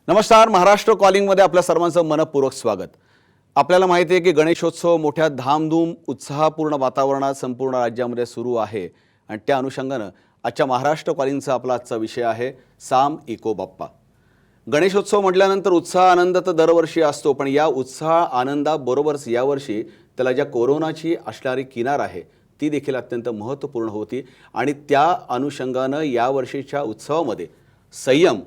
नमस्कार. महाराष्ट्र कॉलिंगमध्ये आपल्या सर्वांचं मनपूर्वक स्वागत. आपल्याला माहिती आहे की गणेशोत्सव मोठ्या धामधूम उत्साहपूर्ण वातावरणात संपूर्ण राज्यामध्ये सुरू आहे आणि त्या अनुषंगानं आजच्या महाराष्ट्र कॉलिंगचा आपला आजचा विषय आहे साम इको बाप्पा. गणेशोत्सव म्हटल्यानंतर उत्साह आनंद तर दरवर्षी असतो, पण या उत्साह आनंदाबरोबरच यावर्षी त्याला ज्या कोरोनाची असणारी किनार आहे ती देखील अत्यंत महत्त्वपूर्ण होती आणि त्या अनुषंगानं यावर्षीच्या उत्सवामध्ये संयम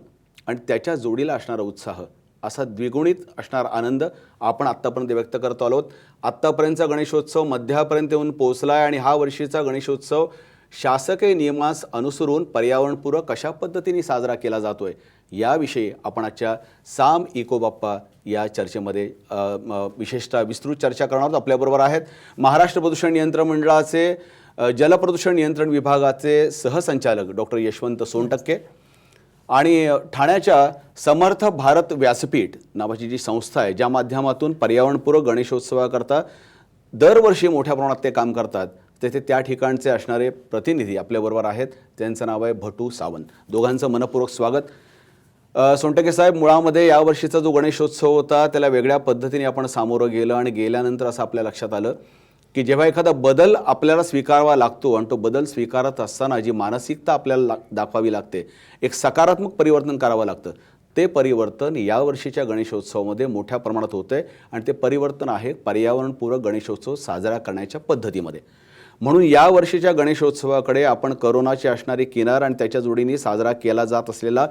आणि त्याच्या जोडीला असणारा उत्साह असा द्विगुणित असणार आनंद आपण आत्तापर्यंत व्यक्त करतो आलोत. आत्तापर्यंतचा गणेशोत्सव मध्यापर्यंत येऊन पोहोचला आहे आणि हा वर्षीचा गणेशोत्सव शासकीय नियमास अनुसरून पर्यावरणपूरक कशा पद्धतीने साजरा केला जातोय याविषयी आपण आजच्या साम इको बाप्पा या चर्चेमध्ये विशेषतः विस्तृत चर्चा करणार आहोत. आपल्याबरोबर आहेत महाराष्ट्र प्रदूषण नियंत्रण मंडळाचे जलप्रदूषण नियंत्रण विभागाचे सहसंचालक डॉक्टर यशवंत सोनटक्के आणि ठाण्याच्या समर्थ भारत व्यासपीठ नावाची जी संस्था आहे ज्या माध्यमातून पर्यावरणपूरक गणेशोत्सवाकरता दरवर्षी मोठ्या प्रमाणात ते काम करतात, तेथे त्या ठिकाणचे असणारे प्रतिनिधी आपल्याबरोबर आहेत. त्यांचं नाव आहे भटू सावंत. दोघांचं मनपूर्वक स्वागत. सोनटके साहेब, मुळामध्ये यावर्षीचा जो गणेशोत्सव होता त्याला वेगळ्या पद्धतीने आपण सामोरं गेलं आणि गेल्यानंतर असं आपल्या लक्षात आलं की जेव्हा एखादा बदल आपल्याला स्वीकारावा लागतो आणि तो बदल स्वीकारत असताना जी मानसिकता आपल्याला दाखवावी लागते, एक सकारात्मक परिवर्तन करावं लागतं, ते परिवर्तन यावर्षीच्या गणेशोत्सवामध्ये मोठ्या प्रमाणात होतं आहे आणि ते परिवर्तन आहे पर्यावरणपूरक गणेशोत्सव साजरा करण्याच्या पद्धतीमध्ये. म्हणून यावर्षीच्या गणेशोत्सवाकडे आपण करोनाची असणारी किनार आणि त्याच्या जोडीने साजरा केला जात असलेला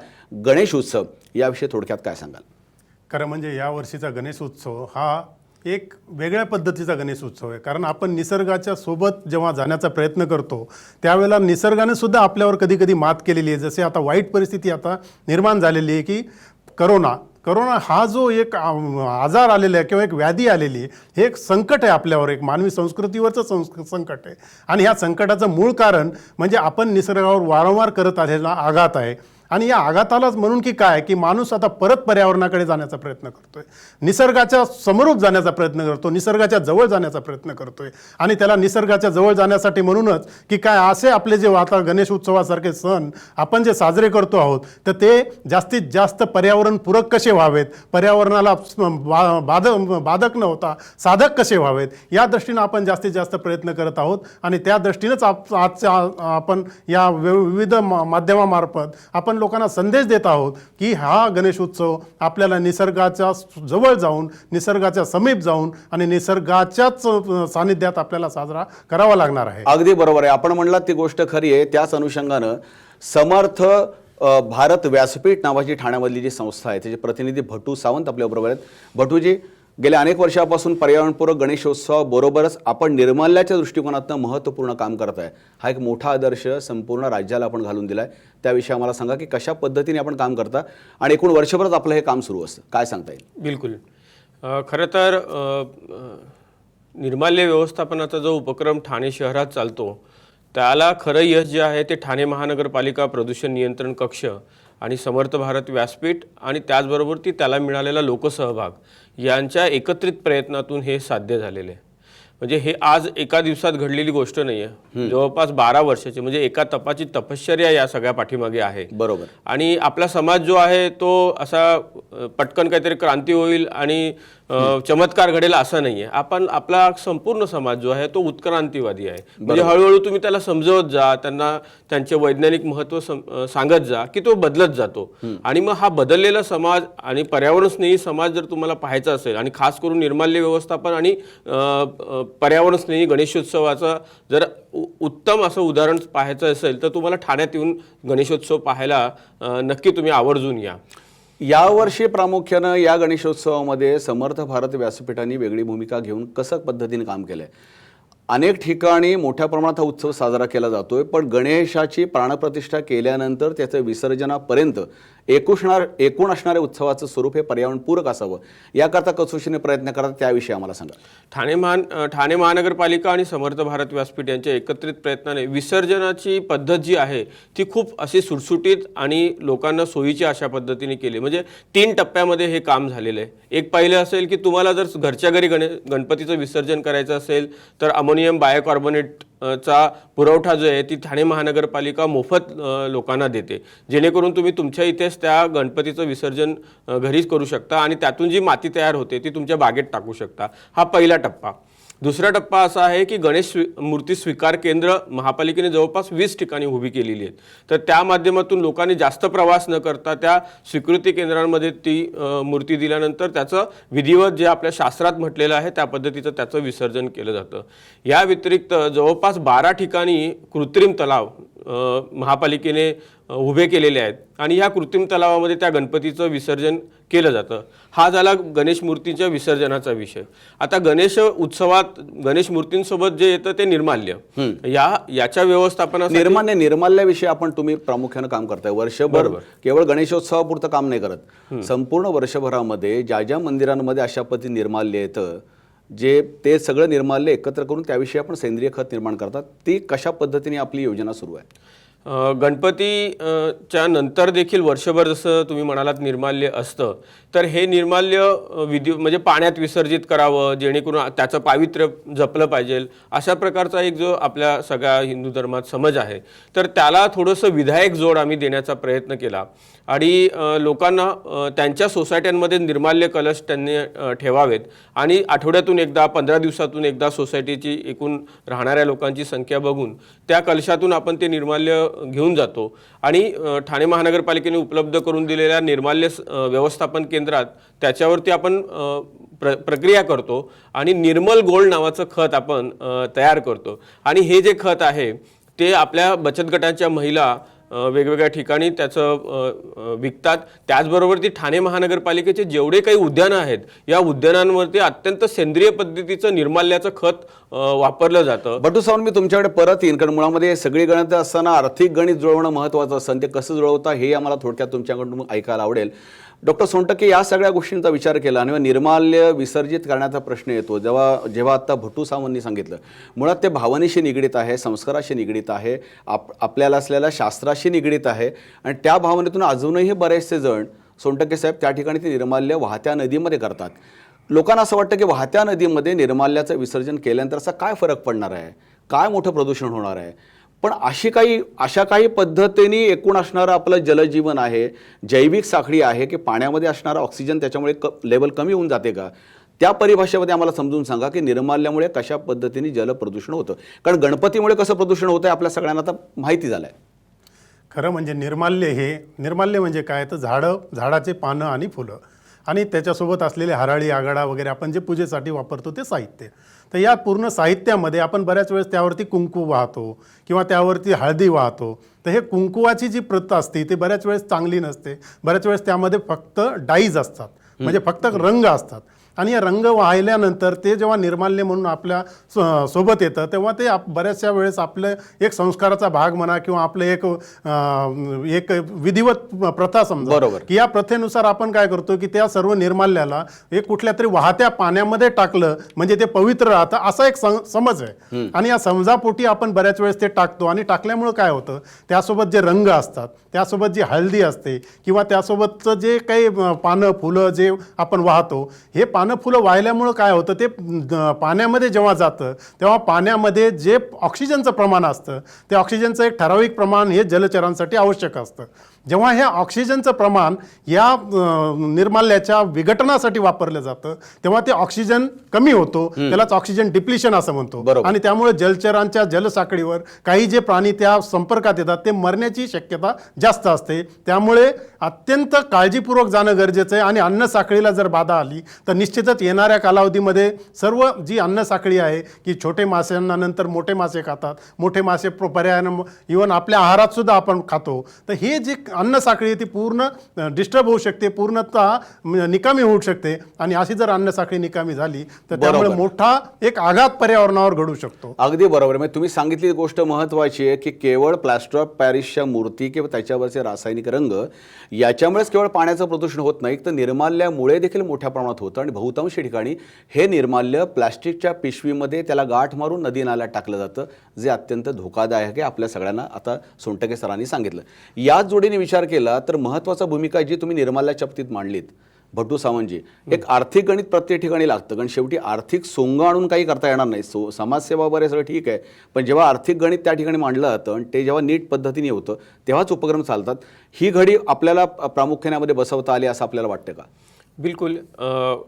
गणेश उत्सव याविषयी थोडक्यात काय सांगाल? खरं म्हणजे यावर्षीचा गणेशोत्सव हा एक वेगळ्या पद्धतीचा गणेशोत्सव आहे. कारण आपण निसर्गाच्या सोबत जेव्हा जाण्याचा प्रयत्न करतो त्यावेळेला निसर्गाने सुद्धा आपल्यावर कधी कधी मात केलेली आहे. जसे आता वाईट परिस्थिती आता निर्माण झालेली आहे की करोना हा जो एक आजार आलेला आहे किंवा एक व्याधी आलेली आहे, हे एक संकट आहे आपल्यावर, एक मानवी संस्कृतीवरचं संकट आहे. आणि ह्या संकटाचं मूळ कारण म्हणजे आपण निसर्गावर वारंवार करत आलेला आघात आहे. आणि या आघातालाच म्हणून की काय की माणूस आता परत पर्यावरणाकडे जाण्याचा प्रयत्न करतोय, निसर्गाच्या समरूप जाण्याचा प्रयत्न करतो, निसर्गाच्या जवळ जाण्याचा प्रयत्न करतोय. आणि त्याला निसर्गाच्या जवळ जाण्यासाठी म्हणूनच की काय असे आपले जे आता गणेश उत्सवासारखे सण आपण जे साजरे करतो आहोत तर ते जास्तीत जास्त पर्यावरणपूरक कसे व्हावेत, पर्यावरणाला बाधक न होता साधक कसे व्हावेत, या दृष्टीनं आपण जास्तीत जास्त प्रयत्न करत आहोत. आणि त्या दृष्टीनंच आजच्या आपण या विविध माध्यमामार्फत आपण लोकांना संदेश देत आहोत की हा गणेशोत्सव आपल्याला निसर्गाच्या जवळ जाऊन, निसर्गाच्या समीप जाऊन आणि निसर्गाच्याच सानिध्यात आपल्याला साजरा करावा लागणार आहे. अगदी बरोबर आहे. आपण म्हणलात ती गोष्ट खरी आहे. त्याच अनुषंगानं समर्थ भारत व्यासपीठ नावाची ठाण्यामधली जी संस्था आहे त्याचे प्रतिनिधी भटू सावंत आपल्याबरोबर आहेत. भटूजी, गेल्या अनेक वर्षापासून पर्यावरणपूरक गणेशोत्सवाबरोबरच आपण निर्माल्याच्या दृष्टिकोनातून महत्त्वपूर्ण काम करत आहे. हा एक मोठा आदर्श संपूर्ण राज्याला आपण घालून दिला आहे. त्याविषयी आम्हाला सांगा की कशा पद्धतीने आपण काम करता आणि एकूण वर्षभरच आपलं हे काम सुरू असतं, काय सांगता येईल? बिलकुल. खरं तर निर्माल्य व्यवस्थापनाचा जो उपक्रम ठाणे शहरात चालतो त्याला खरं यश जे आहे ते ठाणे महानगरपालिका प्रदूषण नियंत्रण कक्ष आणि समर्थ भारत व्यासपीठ आणि त्याचबरोबर त्याला मिळालेला लोकसहभाग यांच्या एकत्रित प्रयत्नातून हे साध्य झालेले आहे. म्हणजे हे आज एका दिवसात घडलेली गोष्ट नाही आहे. जवळपास 12 वर्षाची म्हणजे एका तपाची तपश्चर्या या सगळ्या पाठीमागे आहे. बरोबर. आणि आपला समाज जो आहे तो असा पटकन काहीतरी क्रांती होईल आणि चमत्कार घडेल असं नाहीये. आपला संपूर्ण समाज जो आहे तो उत्क्रांतीवादी आहे. म्हणजे हळूहळू तुम्ही त्याला समजवत जा, त्यांना त्यांचे वैज्ञानिक महत्त्व सांगत जा की तो बदलत जातो. आणि मग हा बदललेला समाज आणि पर्यावरण स्नेही समाज जर तुम्हाला पाहायचा असेल आणि खास करून निर्माल्य व्यवस्थापन आणि पर्यावरण स्नेही गणेशोत्सवाचं जर उत्तम असं उदाहरण पाहायचं असेल तर तुम्हाला ठाण्यात येऊन गणेशोत्सव पाहायला नक्की तुम्ही आवर्जून या. यावर्षी प्रामुख्यानं या गणेशोत्सवामध्ये समर्थ भारत व्यासपीठाने वेगळी भूमिका घेऊन कसं पद्धतीने काम केलं आहे? अनेक ठिकाणी मोठ्या प्रमाणात हा उत्सव साजरा केला जातोय, पण गणेशाची प्राणप्रतिष्ठा केल्यानंतर त्याचं विसर्जनापर्यंत एकूण असणाऱ्या उत्सवाचं स्वरूप हे पर्यावरणपूरक असावं याकरता कसोशीने प्रयत्न करतात, त्याविषयी आम्हाला सांगा. ठाणे महानगरपालिका आणि समर्थ भारत व्यासपीठ यांच्या एकत्रित प्रयत्नाने विसर्जनाची पद्धत जी आहे ती खूप अशी सुटसुटीत आणि लोकांना सोयीची अशा पद्धतीने केली. म्हणजे 3 टप्प्यामध्ये हे काम झालेलं आहे. एक पहिलं असेल की तुम्हाला जर घरच्या घरी गणपतीचं विसर्जन करायचं असेल तर अमोनियम बायोकार्बोनेट चा पुरवठा जो आहे ती ठाणे महानगरपालिका मोफत लोकांना देते, जेणेकरून तुम्ही तुमच्या इथेच त्या गणपतीचं विसर्जन घरीच करू शकता आणि त्यातून जी माती तयार होते ती तुमच्या बागेत टाकू शकता. हा पहिला टप्पा. दुसरा टप्पा असा आहे की गणेश मूर्ती स्वीकार केंद्र महापालिकेने जवळपास 20 ठिकाणी उभी केलेली आहेत. तर त्या माध्यमातून लोकांनी जास्त प्रवास न करता त्या स्वीकृती केंद्रांमध्ये ती मूर्ती दिल्यानंतर त्याचं विधिवत जे आपल्या शास्त्रात म्हटलेलं आहे त्या पद्धतीचं त्याचं विसर्जन केलं जातं. या व्यतिरिक्त जवळपास 12 ठिकाणी कृत्रिम तलाव महापालिकेने उभे केलेले आहेत आणि या कृत्रिम तलावामध्ये त्या गणपतीचं विसर्जन केलं जातं. हा झाला गणेश मूर्तीच्या विसर्जनाचा विषय. आता गणेश उत्सवात गणेश मूर्तींसोबत जे येतं ते निर्माल्य, याच्या व्यवस्थापनासाठी निर्माल्याविषयी आपण तुम्ही प्रामुख्याने काम करताय. वर्षभर केवळ गणेशोत्सवापुरतं काम नाही करत, संपूर्ण वर्षभरामध्ये ज्या ज्या मंदिरांमध्ये अशा पद्धती निर्माल्य येतं जे ते सगळं निर्माल्य एकत्र करून त्याविषयी आपण सेंद्रिय खत निर्माण करतात. ती कशा पद्धतीने आपली योजना सुरू आहे? गणपतीच्या नंतर देखील वर्षभर जसं तुम्ही म्हणालात निर्माल्य असतं, तर हे निर्माल्य म्हणजे पाण्यात विसर्जित करावं जेणेकरून त्याचं पावित्र्य जपलं पाहिजे, अशा प्रकारचा एक जो आपल्या सगळ्या हिंदू धर्मात समज आहे. तर त्याला थोडंसं विधायक जोड आम्ही देण्याचा प्रयत्न केला आणि लोकांना त्यांच्या सोसायट्यांमध्ये निर्माल्य कलश त्यांनी ठेवावेत आणि आठवड्यातून एकदा 15 दिवसातून एकदा सोसायटीची एकूण राहणाऱ्या लोकांची संख्या बघून त्या कलशातून आपण ते निर्माल्य घेऊन जातो आणि ठाणे महानगरपालिकेने उपलब्ध करून दिलेल्या निर्माल्य व्यवस्थापन केंद्रात त्याच्यावरती आपण प्रक्रिया करतो आणि निर्मल गोल्ड नावाचं खत आपण तयार करतो. आणि हे जे खत आहे ते आपल्या बचत गटाच्या महिला वेगवेगळ्या ठिकाणी त्याचं विकतात. त्याचबरोबर ती ठाणे महानगरपालिकेचे जेवढे काही उद्यानं आहेत या उद्यानांवरती अत्यंत सेंद्रिय पद्धतीचं निर्माल्याचं खत वापरलं जातं. बटू सावंत, मी तुमच्याकडे परत येईन, कारण मुळामध्ये सगळी गणित असताना आर्थिक गणित जुळवणं महत्त्वाचं असतं. ते कसं जुळवता हे आम्हाला थोडक्यात तुमच्याकडून ऐकायला आवडेल. डॉक्टर सोनटक्के, या सगळ्या गोष्टींचा विचार केला आणि निर्माल्य विसर्जित करण्याचा प्रश्न येतो जेव्हा आता भट्टू सावंतनी सांगितलं, मुळात ते भावनेशी निगडीत आहे, संस्काराशी निगडीत आहे, आपल्याला असलेल्या शास्त्राशी निगडीत आहे आणि त्या भावनेतून अजूनही बरेचसे जण, सोनटक्के साहेब, त्या ठिकाणी ते निर्माल्य वाहत्या नदीमध्ये करतात. लोकांना असं वाटतं की वाहत्या नदीमध्ये निर्माल्याचं विसर्जन केल्यानंतर असा काय फरक पडणार आहे, काय मोठं प्रदूषण होणार आहे. पण अशा काही पद्धतीने एकूण असणारं आपलं जलजीवन आहे, जैविक साखळी आहे की पाण्यामध्ये असणारा ऑक्सिजन त्याच्यामुळे लेवल कमी होऊन जाते का? त्या परिभाषेमध्ये आम्हाला समजून सांगा की निर्माल्यामुळे कशा पद्धतीने जलप्रदूषण होतं. कारण गणपतीमुळे कसं प्रदूषण होतं आपल्या सगळ्यांना आता माहिती झालं आहे. खरं म्हणजे निर्माल्य म्हणजे काय, तर झाडाचे पानं आणि फुलं आणि त्याच्यासोबत असलेले हराळी आघाडा वगैरे आपण जे पूजेसाठी वापरतो ते साहित्य. तर या पूर्ण साहित्यामध्ये आपण बऱ्याच वेळेस त्यावरती कुंकू वाहतो किंवा त्यावरती हळदी वाहतो. तर हे कुंकुवाची जी प्रथा असते ती बऱ्याच वेळेस चांगली नसते. बऱ्याच वेळेस त्यामध्ये फक्त डाईज असतात, म्हणजे फक्त रंग असतात आणि या रंग वाहिल्यानंतर ते जेव्हा निर्माल्य म्हणून आपल्या सोबत येतं तेव्हा ते बऱ्याचशा वेळेस आपलं एक संस्काराचा भाग म्हणा किंवा आपलं एक विधिवत प्रथा समजा, की या प्रथेनुसार आपण काय करतो की त्या सर्व निर्माल्याला एक कुठल्या तरी वाहत्या पाण्यामध्ये टाकलं म्हणजे ते पवित्र राहतं, असा एक समज आहे. आणि या समजापोटी आपण बऱ्याच वेळेस ते टाकतो आणि टाकल्यामुळं काय होतं, त्यासोबत जे रंग असतात, त्यासोबत जी हळदी असते किंवा त्यासोबतचं जे काही पानं फुलं जे आपण वाहतो, हे पानं फुलं वाहिल्यामुळं काय होतं, ते पाण्यामध्ये जेव्हा जातं तेव्हा पाण्यामध्ये जे ऑक्सिजनचं प्रमाण असतं ते ऑक्सिजनचं एक ठराविक प्रमाण हे जलचरांसाठी आवश्यक असतं. जेव्हा हे ऑक्सिजनचं प्रमाण या निर्माल्याच्या विघटनासाठी वापरलं जातं तेव्हा ते ऑक्सिजन कमी होतो, त्यालाच ऑक्सिजन डिप्लिशन असं म्हणतो. आणि त्यामुळे जलचरांच्या जलसाखळीवर काही जे प्राणी त्या संपर्कात येतात ते मरण्याची शक्यता जास्त असते. त्यामुळे अत्यंत काळजीपूर्वक जाणं गरजेचं आहे. आणि अन्न साखळीला जर बाधा आली तर निश्चितच येणाऱ्या कालावधीमध्ये सर्व जी अन्न साखळी आहे की छोटे माशांना नंतर मोठे मासे खातात, मोठे मासे पर्यायानं इव्हन आपल्या आहारात सुद्धा आपण खातो, तर हे जी अन्न साखळी ती पूर्ण डिस्टर्ब होऊ शकते, पूर्णतः निकामी होऊ शकते. आणि अशी जर अन्न साखळी निकामी झाली तर त्यामुळे मोठा एक आघात पर्यावरणावर घडू शकतो. अगदी बरोबर. म्हणजे तुम्ही सांगितली गोष्ट महत्त्वाची आहे की केवळ प्लास्टर ऑफ पॅरिसच्या मूर्ती किंवा त्याच्यावरचे रासायनिक रंग याच्यामुळेच केवळ पाण्याचं प्रदूषण होत नाही, तर निर्माल्यामुळे देखील मोठ्या प्रमाणात होतं. आणि बहुतांश ठिकाणी हे निर्माल्य प्लास्टिकच्या पिशवीमध्ये त्याला गाठ मारून नदी नाल्यात टाकलं जातं, जे अत्यंत धोकादायक आहे आपल्या सगळ्यांना आता सोनटके सरांनी सांगितलं. याच जोडीने विचार केला तर महत्त्वाचा भूमिका जी तुम्ही निर्माल्याच्या बाबतीत मांडलीत, भटू सावंतजी, एक आर्थिक गणित प्रत्येक ठिकाणी लागतं, कारण शेवटी आर्थिक सोंग आणून काही करता येणार नाही. समाजसेवा वगैरे सगळं ठीक आहे, पण जेव्हा आर्थिक गणित त्या ठिकाणी मांडलं जातं आणि ते जेव्हा नीट पद्धतीने होतं तेव्हाच उपक्रम चालतात. ही घडी आपल्याला प्रामुख्याने यामध्ये बसवता आली असं आपल्याला वाटतं का? बिलकुल.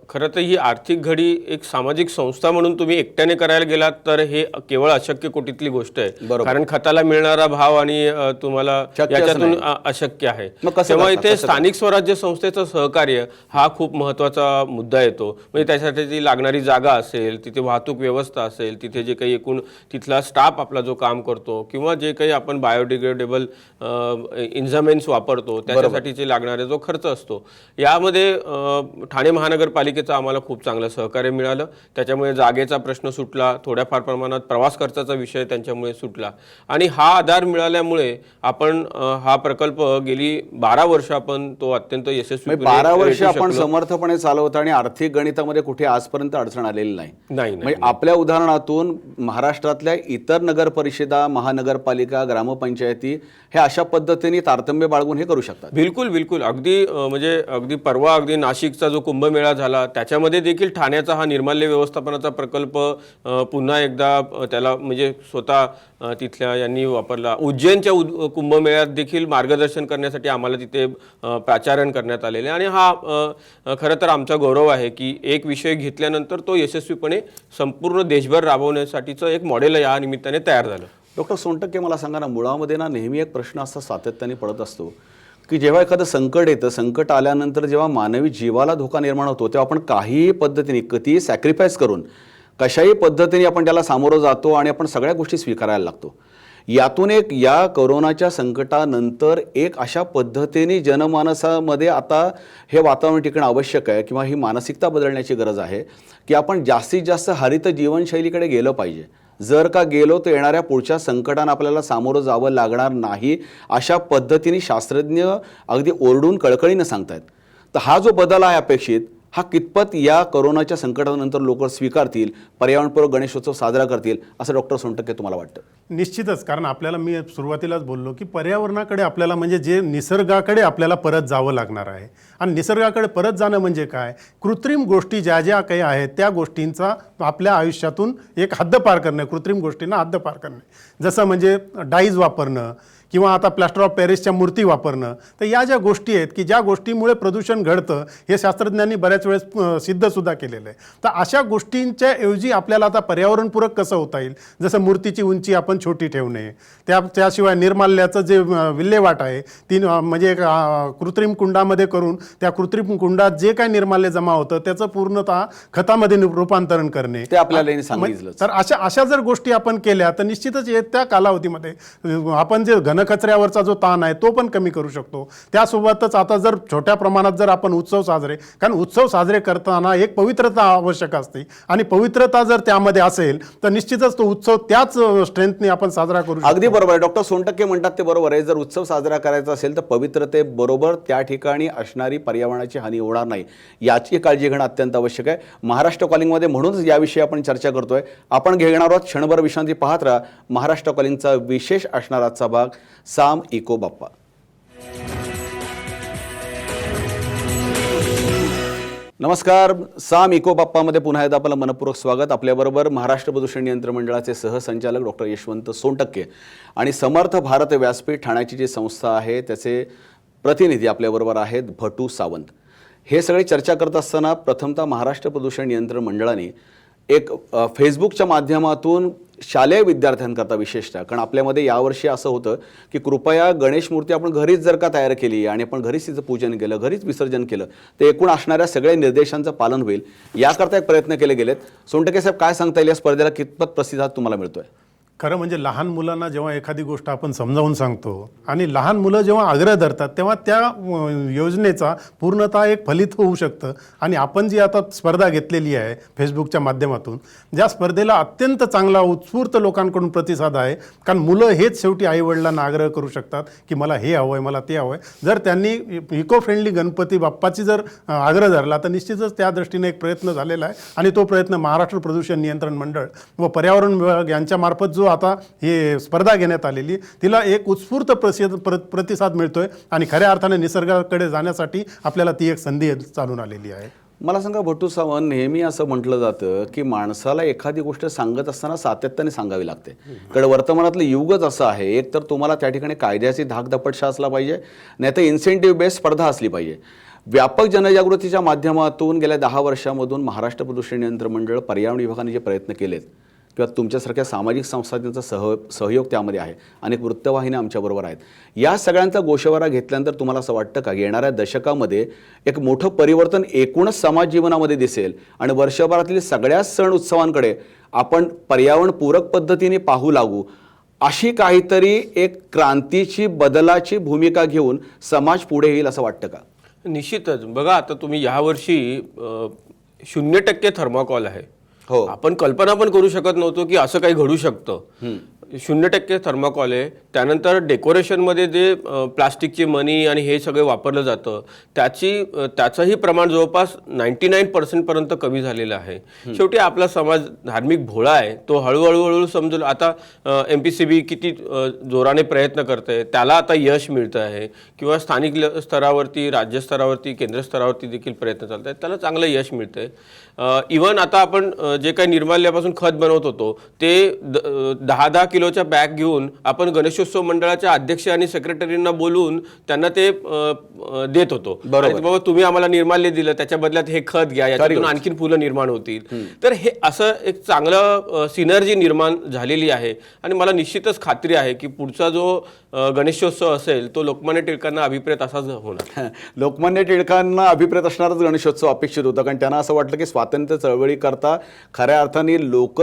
खरं तर ही आर्थिक घडी एक सामाजिक संस्था म्हणून तुम्ही एकट्याने करायला गेलात तर हे केवळ अशक्य कोटीतली गोष्ट आहे. बरोबर. कारण खताला मिळणारा भाव आणि तुम्हाला शक्यच याच्यातून नाही. अशक्य आहे. मग कसं तेव्हा करता? इथे कसं स्थानिक स्वराज्य संस्थेचं सहकार्य हा खूप महत्त्वाचा मुद्दा येतो. म्हणजे त्यासाठी जी लागणारी जागा असेल, तिथे वाहतूक व्यवस्था असेल, तिथे जे काही एकूण तिथला स्टाफ आपला जो काम करतो किंवा जे काही आपण बायोडिग्रेडेबल इन्झमेंट्स वापरतो त्याच्यासाठीचे लागणारे जो खर्च असतो, यामध्ये ठाणे महानगरपालिकेचं आम्हाला खूप चांगलं सहकार्य मिळालं. त्याच्यामुळे जागेचा प्रश्न सुटला, थोड्याफार प्रमाणात प्रवास खर्चाचा विषय त्यांच्यामुळे सुटला आणि हा आधार मिळाल्यामुळे आपण हा प्रकल्प गेली 12 वर्ष आपण तो अत्यंत यशस्वी 12 वर्ष आपण समर्थपणे चालवतो आणि आर्थिक गणितामध्ये कुठे आजपर्यंत अडचण आलेली नाही. म्हणजे आपल्या उदाहरणातून महाराष्ट्रातल्या इतर नगर परिषदा, महानगरपालिका, ग्रामपंचायती हे अशा पद्धतीने तारतम्य बाळगून हे करू शकतात. बिलकुल बिलकुल. अगदी परवा अगदी नाशिकचा जो कुंभमेळा झाला त्याच्यामध्ये देखील ठाण्याचा हा निर्माल्य व्यवस्थापनाचा प्रकल्प पुन्हा एकदा त्याला म्हणजे स्वतः तिथल्या यांनी वापरला. उज्जैनच्या कुंभमेळ्यात देखील मार्गदर्शन करण्यासाठी आम्हाला तिथे प्राचारण करण्यात आलेले आणि हा खरं तर आमचा गौरव आहे की एक विषय घेतल्यानंतर तो यशस्वीपणे संपूर्ण देशभर राबवण्यासाठीचं एक मॉडेल या निमित्ताने तयार झालं. डॉक्टर सोनटक्के, मला सांगा ना, मुळामध्ये ना नेहमी एक प्रश्न असा सातत्याने पडत असतो की जेव्हा एखादं संकट येतं, संकट आल्यानंतर जेव्हा मानवी जीवाला धोका निर्माण होतो तेव्हा आपण काहीही पद्धतीने कितीही सॅक्रिफाईस करून कशाही पद्धतीने आपण त्याला सामोरं जातो आणि आपण सगळ्या गोष्टी स्वीकारायला लागतो. यातून एक या कोरोनाच्या संकटानंतर एक अशा पद्धतीने जनमानसामध्ये आता हे वातावरण टिकणं आवश्यक आहे किंवा ही मानसिकता बदलण्याची गरज आहे की आपण जास्तीत जास्त हरित जीवनशैलीकडे गेलं पाहिजे. जर का गेलो तर येणाऱ्या पुढच्या संकटांना आपल्याला सामोरं जावं लागणार नाही अशा पद्धतीने शास्त्रज्ञ अगदी ओरडून कळकळीनं सांगतायत. तर हा जो बदल आहे अपेक्षित, हा कितपत या कोरोनाच्या संकटानंतर लोक स्वीकारतील, पर्यावरणपूरक गणेशोत्सव साजरा करतील असं डॉक्टर सोनटक्के तुम्हाला वाटतं? निश्चितच. कारण आपल्याला मी सुरुवातीलाच बोललो की पर्यावरणाकडे आपल्याला म्हणजे जे निसर्गाकडे आपल्याला परत जावं लागणार आहे. आणि निसर्गाकडे परत जाणं म्हणजे काय, कृत्रिम गोष्टी ज्या ज्या काही आहेत त्या गोष्टींचा आपल्या आयुष्यातून एक हद्द पार करणं, कृत्रिम गोष्टींना हद्द पार करणे. जसं म्हणजे डाईज वापरणं किंवा आता प्लास्टर ऑफ पॅरिसच्या मूर्ती वापरणं. तर या ज्या गोष्टी आहेत की ज्या गोष्टीमुळे प्रदूषण घडतं हे शास्त्रज्ञांनी बऱ्याच वेळेस सिद्धसुद्धा केलेलं आहे. तर अशा गोष्टींच्या ऐवजी आपल्याला आता पर्यावरणपूरक कसं होता येईल, जसं मूर्तीची उंची आपण छोटी ठेवणे, त्याशिवाय निर्माल्याचं जे विल्हेवाट आहे ती म्हणजे कृत्रिम कुंडामध्ये करून त्या कृत्रिम कुंडात जे काही निर्माल्य जमा होतं त्याचं पूर्णतः खतामध्ये रूपांतरण करणे, ते आपल्याला सांगितलं. तर अशा जर गोष्टी आपण केल्या तर निश्चितच येत्या कालावधीमध्ये आपण जे घनकचऱ्यावरचा जो ताण आहे तो पण कमी करू शकतो. त्यासोबतच आता जर छोट्या प्रमाणात जर आपण उत्सव साजरे, कारण उत्सव साजरे करताना एक पवित्रता आवश्यक असते आणि पवित्रता जर त्यामध्ये असेल तर निश्चितच तो उत्सव त्याच स्ट्रेंथने आपण साजरा करू शकतो. अगदी बरोबर आहे. डॉक्टर सोनटक्के म्हणतात ते बरोबर आहे. जर उत्सव साजरा करायचा असेल तर पवित्रतेबरोबर त्या ठिकाणी असणारी पर्यावरणाची हानी होणार नाही याची काळजी घेणं अत्यंत आवश्यक आहे. महाराष्ट्र कॉलिंगमध्ये म्हणूनच याविषयी आपण चर्चा करतोय. आपण घेणार आहोत क्षणभर विश्रांती. पाहत राहा महाराष्ट्र कॉलिंगचा विशेष असणार आजचा भाग, साम इको बाप्पा. नमस्कार. साम इको बाप्पामध्ये पुन्हा एकदा आपलं मनपूर्वक स्वागत. आपल्याबरोबर महाराष्ट्र प्रदूषण नियंत्रण मंडळाचे सहसंचालक डॉक्टर यशवंत सोनटक्के आणि समर्थ भारत व्यासपीठ ठाण्याची जी संस्था आहे त्याचे प्रतिनिधी आपल्याबरोबर आहेत, भटू सावंत. हे सगळे चर्चा करत असताना प्रथमतः महाराष्ट्र प्रदूषण नियंत्रण मंडळाने एक फेसबुकच्या माध्यमातून शालेय विद्यार्थ्यांकरता विशेषतः, कारण आपल्यामध्ये यावर्षी असं होतं की कृपया गणेश मूर्ती आपण घरीच जर का तयार केली आणि आपण घरीच तिचं पूजन केलं, घरीच विसर्जन केलं तर एकूण असणाऱ्या सगळ्या निर्देशांचं पालन होईल याकरता एक प्रयत्न केले गेलेत. सोनटक्के साहेब, काय सांगता येईल या स्पर्धेला कितपत प्रतिसाद तुम्हाला मिळतोय? खरं म्हणजे लहान मुलांना जेव्हा एखादी गोष्ट आपण समजावून सांगतो आणि लहान मुलं जेव्हा आग्रह धरतात तेव्हा त्या योजनेचा पूर्णतः एक फलित होऊ शकतं. आणि आपण जी आता स्पर्धा घेतलेली आहे फेसबुकच्या माध्यमातून, ज्या स्पर्धेला अत्यंत चांगला उत्स्फूर्त लोकांकडून प्रतिसाद आहे. कारण मुलं हेच शेवटी आईवडिलांना आग्रह करू शकतात की मला हे हवं आहे, मला ते हवं आहे. जर त्यांनी इको फ्रेंडली गणपती बाप्पाची जर आग्रह धरला तर निश्चितच त्या दृष्टीने एक प्रयत्न झालेला आहे. आणि तो प्रयत्न महाराष्ट्र प्रदूषण नियंत्रण मंडळ व पर्यावरण विभाग यांच्यामार्फत जो आता हे स्पर्धा घेण्यात आलेली, तिला एक उत्स्फूर्त प्रतिसाद मिळतोय आणि खऱ्या अर्थाने निसर्गाकडे जाण्यासाठी आपल्याला ती एक संधी चालून आलेली आहे. मला सांगा भट्टू सावंत, नेहमी असं म्हटलं जातं की माणसाला एखादी गोष्ट सांगत असताना सातत्याने सांगावी लागते. कारण वर्तमानातलं युगच असं आहे, एक तर तुम्हाला त्या ठिकाणी कायद्याची धाकधपटशा असला पाहिजे, नाहीतर इन्सेंटिव्ह बेस्ड स्पर्धा असली पाहिजे. व्यापक जनजागृतीच्या माध्यमातून गेल्या 10 वर्षांमधून महाराष्ट्र प्रदूषण नियंत्रण मंडळ, पर्यावरण विभागाने जे प्रयत्न केलेत किंवा तुमच्यासारख्या सामाजिक संस्थांचा सहयोग त्यामध्ये आहे, अनेक वृत्तवाहिन्या आमच्याबरोबर आहेत, या सगळ्यांचा गोषवारा घेतल्यानंतर तुम्हाला असं वाटतं का येणाऱ्या दशकामध्ये एक मोठं परिवर्तन एकूणच समाज जीवनामध्ये दिसेल आणि वर्षभरातील सगळ्याच सण उत्सवांकडे आपण पर्यावरणपूरक पद्धतीने पाहू लागू, अशी काहीतरी एक क्रांतीची बदलाची भूमिका घेऊन समाज पुढे येईल असं वाटतं का? निश्चितच. बघा, आता तुम्ही यावर्षी 0% थर्माकॉल आहे. हो, आपण कल्पना पण करू शकत नव्हतो की असं काही घडू शकतं. 0% थर्माकॉल आहे. त्यानंतर डेकोरेशनमध्ये जे प्लास्टिकची मणी आणि हे सगळं वापरलं जातं त्याचंही प्रमाण जवळपास 99% पर्यंत कमी झालेलं आहे. शेवटी आपला समाज धार्मिक भोळा आहे, तो हळूहळू समजून आता MPCB किती जोराने प्रयत्न करते, त्याला आता यश मिळतं आहे, किंवा स्थानिक स्तरावरती, राज्य स्तरावरती, केंद्र स्तरावरती देखील प्रयत्न चालत आहेत, त्याला चांगलं यश मिळतंय. इव्हन आता आपण जे काही निर्माल्यापासून खत बनवत होतो ते 10-10 किलोच्या बॅग घेऊन आपण गणेशोत्सव मंडळाच्या अध्यक्ष आणि सेक्रेटरींना बोलून त्यांना ते देत होतो. बाबा तुम्ही आम्हाला निर्माल्य दिलं, त्याच्या बदल्यात हे खत घ्या, याच्यातून आणखीन फुलं निर्माण होतील. तर हे असं एक चांगलं सिनर्जी निर्माण झालेली आहे आणि मला निश्चितच खात्री आहे की पुढचा जो गणेशोत्सव असेल तो लोकमान्य टिळकांना अभिप्रेत असाच होणार. लोकमान्य टिळकांना अभिप्रेत असणारच गणेशोत्सव अपेक्षित होता, कारण त्यांना असं वाटलं की स्वातंत्र्य चळवळी करता खऱ्या अर्थाने लोक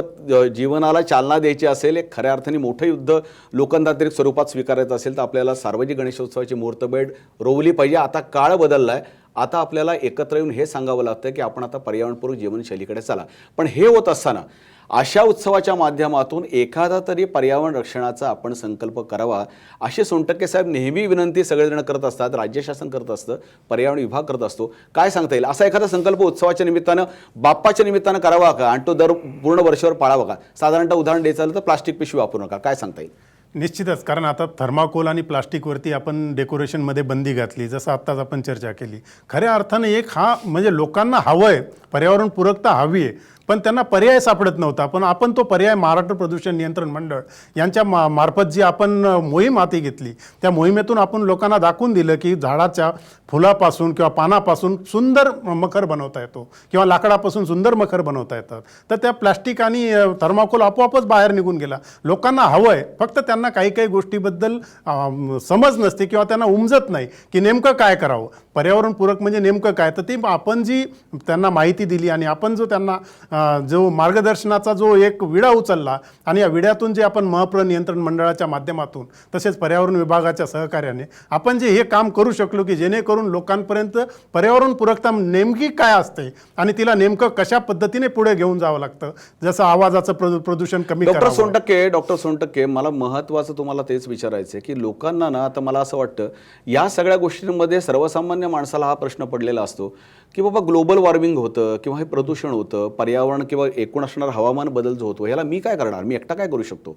जीवनाला चालना द्यायची असेल, एक खऱ्या अर्थाने मोठं युद्ध लोकतांत्रिक स्वरूपात स्वीकारायचं असेल तर आपल्याला सार्वजनिक गणेशोत्सवाची मुहूर्तमेढ रोवली पाहिजे. आता काळ बदलला आहे, आता आपल्याला एकत्र येऊन हे सांगावं लागतं की आपण आता पर्यावरणपूरक जीवनशैलीकडे चला. पण हे होत असताना अशा उत्सवाच्या माध्यमातून एखादा तरी पर्यावरण रक्षणाचा आपण संकल्प करावा, असे सोनटक्के साहेब नेहमी विनंती सगळेजण करत असतात, राज्य शासन करत असतं, पर्यावरण विभाग करत असतो. काय सांगता येईल, असा एखादा संकल्प उत्सवाच्या निमित्तानं, बाप्पाच्या निमित्तानं करावा का आणि तो दर पूर्ण वर्षभर पाळावा का? साधारणतः उदाहरण द्यायचं झालं तर प्लास्टिक पिशवी वापरू नका, काय सांगता येईल? निश्चितच, कारण आता थर्माकोल आणि प्लास्टिकवरती आपण डेकोरेशनमध्ये बंदी घातली, जसं आत्ताच आपण चर्चा केली. खऱ्या अर्थाने एक हा म्हणजे लोकांना हवं आहे, पर्यावरणपूरकता हवी आहे, पण त्यांना पर्याय सापडत नव्हता. पण आपण तो पर्याय महाराष्ट्र प्रदूषण नियंत्रण मंडळ यांच्या मार्फत जी आपण मोहीम हाती घेतली, त्या मोहिमेतून आपण लोकांना दाखवून दिलं की झाडाच्या फुलापासून किंवा पानापासून सुंदर मखर बनवता येतो किंवा लाकडापासून सुंदर मखर बनवता येतात. तर त्या प्लास्टिक आणि थर्माकोल आपोआपच बाहेर निघून गेला. लोकांना हवं आहे, फक्त त्यांना काही काही गोष्टीबद्दल समज नसते किंवा त्यांना उमजत नाही की नेमकं काय करावं, पर्यावरणपूरक म्हणजे नेमकं काय. तर ती आपण जी त्यांना माहिती दिली आणि आपण जो त्यांना जो मार्गदर्शनाचा जो एक विडा उचलला आणि या विड्यातून जे आपण महप्र नियंत्रण मंडळाच्या माध्यमातून तसेच पर्यावरण विभागाच्या सहकार्याने आपण जे हे काम करू शकलो की जेणेकरून लोकांपर्यंत पर्यावरणपूरकता नेमकी काय असते आणि तिला नेमकं कशा पद्धतीने पुढे घेऊन जावं लागतं, जसं आवाजाचं प्रदूषण कमी करावं. डॉक्टर सोनटक्के, मला महत्त्वाचं तुम्हाला तेच विचारायचं आहे की लोकांना ना, आता मला असं वाटतं या सगळ्या गोष्टींमध्ये सर्वसामान्य माणसाला हा प्रश्न पडलेला असतो की बाबा ग्लोबल वॉर्मिंग होतं किंवा हे प्रदूषण होतं, पर्यावरण किंवा एकूण असणारा हवामान बदल जो होतो, ह्याला मी काय करणार, मी एकटा काय करू शकतो?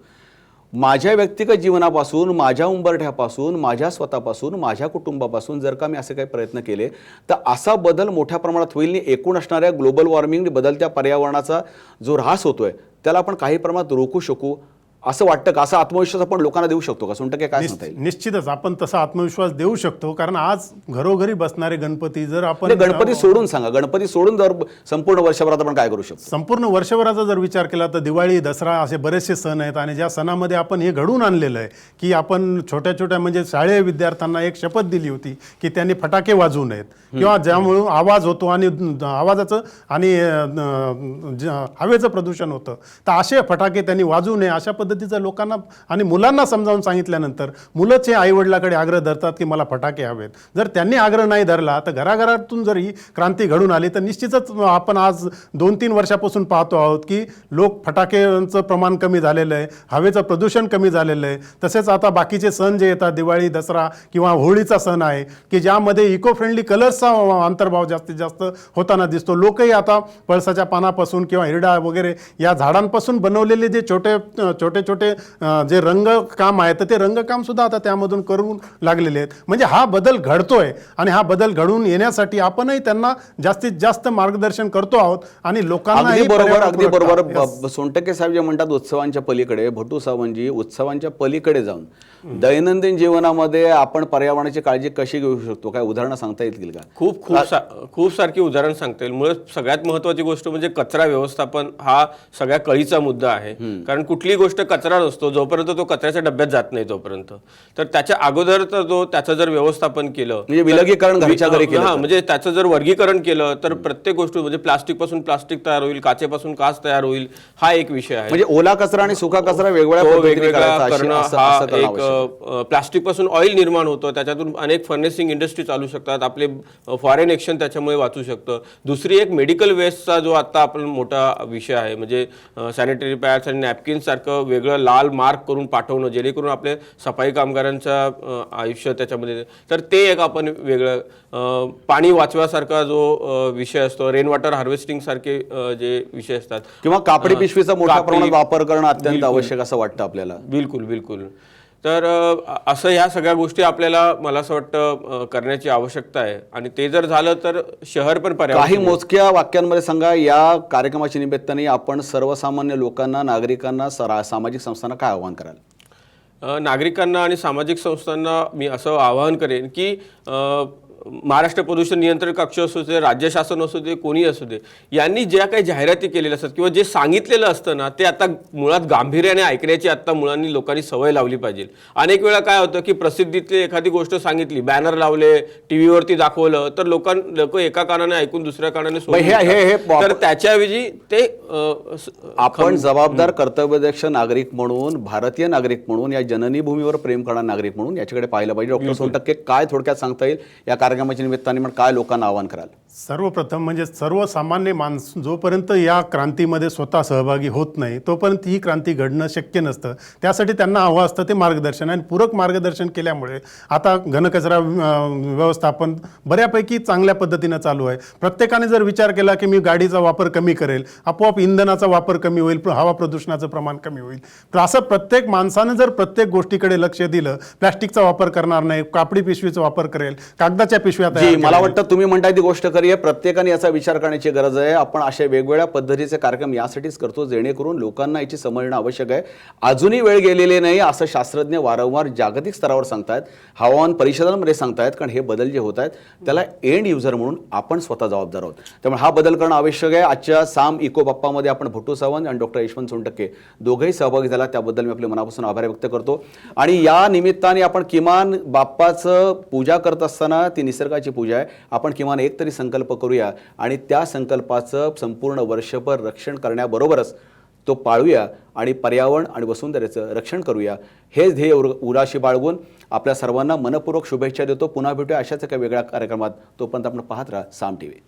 माझ्या व्यक्तिगत जीवनापासून, माझ्या उंबरठ्यापासून, माझ्या स्वतःपासून, माझ्या कुटुंबापासून जर का मी असे काही प्रयत्न केले तर असा बदल मोठ्या प्रमाणात होईल आणि एकूण असणाऱ्या ग्लोबल वॉर्मिंग, बदलत्या पर्यावरणाचा जो ऱ्हास होतोय त्याला आपण काही प्रमाणात रोखू शकू असं वाटतं का? असा आत्मविश्वास आपण लोकांना देऊ शकतो का? सोनटक्के, काय सांगता येईल? निश्चितच आपण तसा आत्मविश्वास देऊ शकतो, कारण आज घरोघरी बसणारे गणपती जर आपण गणपती सोडून सांगा, गणपती सोडून जर संपूर्ण वर्षभरात आपण काय करू शकतो? संपूर्ण वर्षभराचा जर विचार केला तर दिवाळी, दसरा असे बरेचसे सण आहेत आणि ज्या सणामध्ये आपण हे घडवून आणलेलं आहे की आपण छोट्या छोट्या म्हणजे शाळेय विद्यार्थ्यांना एक शपथ दिली होती की त्यांनी फटाके वाजवू नयेत किंवा ज्यामुळे आवाज होतो आणि आवाजाचं आणि हवेचं प्रदूषण होतं, तर असे फटाके त्यांनी वाजवू नये अशा पद्धतीचं लोकांना आणि मुलांना समजावून सांगितल्यानंतर मुलंच हे आईवडिलाकडे आग्रह धरतात की मला फटाके हवेत. जर त्यांनी आग्रह नाही धरला तर घराघरातून जर ही क्रांती घडून आली तर निश्चितच आपण आज 2-3 वर्षापासून पाहतो आहोत की लोक फटाकेचं प्रमाण कमी झालेलं आहे, हवेचं प्रदूषण कमी झालेलं आहे. तसेच आता बाकीचे सण जे येतात, दिवाळी, दसरा किंवा होळीचा सण आहे की ज्यामध्ये इको फ्रेंडली कलर्सचा अंतर्भाव जास्तीत जास्त होताना दिसतो. लोकही आता पळसाच्या पानापासून किंवा हिरडा वगैरे या झाडांपासून बनवलेले जे छोटे छोटे जे रंगकाम आहे तर ते रंगकाम सुद्धा आता त्यामधून करून लागलेले आहेत. म्हणजे हा बदल घडतोय आणि हा बदल घडून येण्यासाठी आपणही त्यांना जास्तीत जास्त मार्गदर्शन करतो आहोत आणि लोकांना अगदी बरोबर सोनटके साहेब जे म्हणतात उत्सवांच्या पलीकडे, भटू सावंतजी उत्सवांच्या पलीकडे जाऊन दैनंदिन जीवनामध्ये आपण पर्यावरणाची काळजी कशी घेऊ शकतो, काय उदाहरणं सांगता येतील का? खूप सारखी उदाहरण सांगता येईल. मुळे सगळ्यात महत्वाची गोष्ट म्हणजे कचरा व्यवस्थापन हा सगळ्या कळीचा मुद्दा आहे. कारण कुठलीही गोष्ट कचरा नसतो जोपर्यंत तो कचऱ्याच्या डब्यात जात नाही तोपर्यंत. तर त्याच्या अगोदर तर त्याचं जर व्यवस्थापन केलं म्हणजे विलगीकरण घरच्या घरी केलं, म्हणजे त्याचं जर वर्गीकरण केलं तर प्रत्येक गोष्ट म्हणजे प्लास्टिक पासून प्लास्टिक तयार होईल, काचेपासून काच तयार होईल, हा एक विषय आहे. म्हणजे ओला कचरा आणि सुका कचरा वेगवेगळ्या करणं हा एक प्लास्टिक पासून ऑइल निर्माण होतं, त्याच्यातून अनेक फर्नेसिंग इंडस्ट्री चालू शकतात, आपले फॉरेन एक्सचेंज त्याच्यामुळे वाचू शकतं. दुसरी एक मेडिकल वेस्टचा जो आता आपण मोठा विषय आहे म्हणजे सॅनिटरी पॅड्स आणि नॅपकिन सारखं वेगळं लाल मार्क करून पाठवणं जेणेकरून आपले सफाई कामगारांचं आयुष्य त्याच्यामध्ये, तर ते एक आपण वेगळं पाणी वाचवासारखा जो विषय असतो, रेन वॉटर हार्वेस्टिंग सारखे जे विषय असतात किंवा कापडी पिशवीचा मोठ्या प्रमाणात वापर करणं अत्यंत आवश्यक असं वाटतं आपल्याला. बिलकुल. तर असं ह्या सगळ्या गोष्टी आपल्याला मला असं वाटतं करण्याची आवश्यकता आहे आणि ते जर झालं तर शहर पण काही मोजक्या वाक्यांमध्ये सांगा, या कार्यक्रमाच्या निमित्ताने आपण सर्वसामान्य लोकांना, नागरिकांना, सामाजिक संस्थांना काय आवाहन कराल? नागरिकांना आणि सामाजिक संस्थांना मी असं आवाहन करेन की महाराष्ट्र प्रदूषण नियंत्रण कक्ष असू दे, राज्य शासन असू दे, कोणी असू दे, यांनी ज्या काही जाहिराती केलेल्या असतात किंवा जे सांगितलेलं असतं ना ते आता मुळात गांभीर्याने ऐकण्याची आता मुलांनी लोकांनी सवय लावली पाहिजे. अनेक वेळा काय होतं की प्रसिद्धीतली एखादी गोष्ट सांगितली, बॅनर लावले, टीव्हीवरती दाखवलं तर लोक एका कानाने ऐकून दुसऱ्या कानाने सोडून, तर त्याच्याऐवजी ते आपण जबाबदार कर्तव्यदक्ष नागरिक म्हणून, भारतीय नागरिक म्हणून, या जननी भूमीवर प्रेम करणारा नागरिक म्हणून याच्याकडे पाहिलं पाहिजे. डॉक्टर सोनटक्के, काय थोडक्यात सांगता येईल या कार्यक्रमाच्या निमित्ताने पण काय लोकांना आवाहन कराल? सर्वप्रथम म्हणजे सर्वसामान्य माणूस जोपर्यंत या क्रांतीमध्ये स्वतः सहभागी होत नाही तोपर्यंत ही क्रांती घडणं शक्य नसतं. त्यासाठी त्यांना हवं असतं ते मार्गदर्शन, आणि पूरक मार्गदर्शन केल्यामुळे आता घनकचरा व्यवस्थापन बऱ्यापैकी चांगल्या पद्धतीनं चालू आहे. प्रत्येकाने जर विचार केला की मी गाडीचा वापर कमी करेल, आपोआप इंधनाचा वापर कमी होईल, हवा प्रदूषणाचं प्रमाण कमी होईल. तर असं प्रत्येक माणसानं जर प्रत्येक गोष्टीकडे लक्ष दिलं, प्लॅस्टिकचा वापर करणार नाही, कापडी पिशवीचा वापर करेल, कागदाच्या पिशव्या तयार, मला वाटतं तुम्ही म्हणताय ती गोष्ट खरी आहे. प्रत्येकाने याचा विचार करण्याची गरज आहे. आपण अशा वेगवेगळ्या पद्धतीचे कार्यक्रम यासाठीच करतो जेणेकरून लोकांना याची समजणं आवश्यक आहे. अजूनही वेळ गेलेली नाही असं शास्त्रज्ञ वारंवार जागतिक स्तरावर सांगतायत, हवामान परिषदांमध्ये सांगतायत. कारण हे बदल जे होत आहेत त्याला एंड युजर म्हणून आपण स्वतः जबाबदार आहोत. त्यामुळे हा बदल करणं आवश्यक आहे. आजच्या साम इको बाप्पामध्ये आपण भट्टू सावंत आणि डॉक्टर यशवंत सोनटक्के दोघेही सहभागी झाला, त्याबद्दल मी आपले मनापासून आभार व्यक्त करतो. आणि या निमित्ताने आपण किमान बाप्पाचं पूजा करत असताना, ती निसर्गाची पूजा आहे, आपण किमान एक तरी संकल्प करूया आणि त्या संकल्पाचं संपूर्ण वर्षभर रक्षण करण्याबरोबरच तो पाळूया आणि पर्यावरण आणि वसुंधरेचं रक्षण करूया. हेच ध्येय उराशी बाळगून आपल्या सर्वांना मनपूर्वक शुभेच्छा देतो. पुन्हा भेटूया अशाच एका वेगळ्या कार्यक्रमात. तोपर्यंत आपण पाहत राहा साम टीव्ही.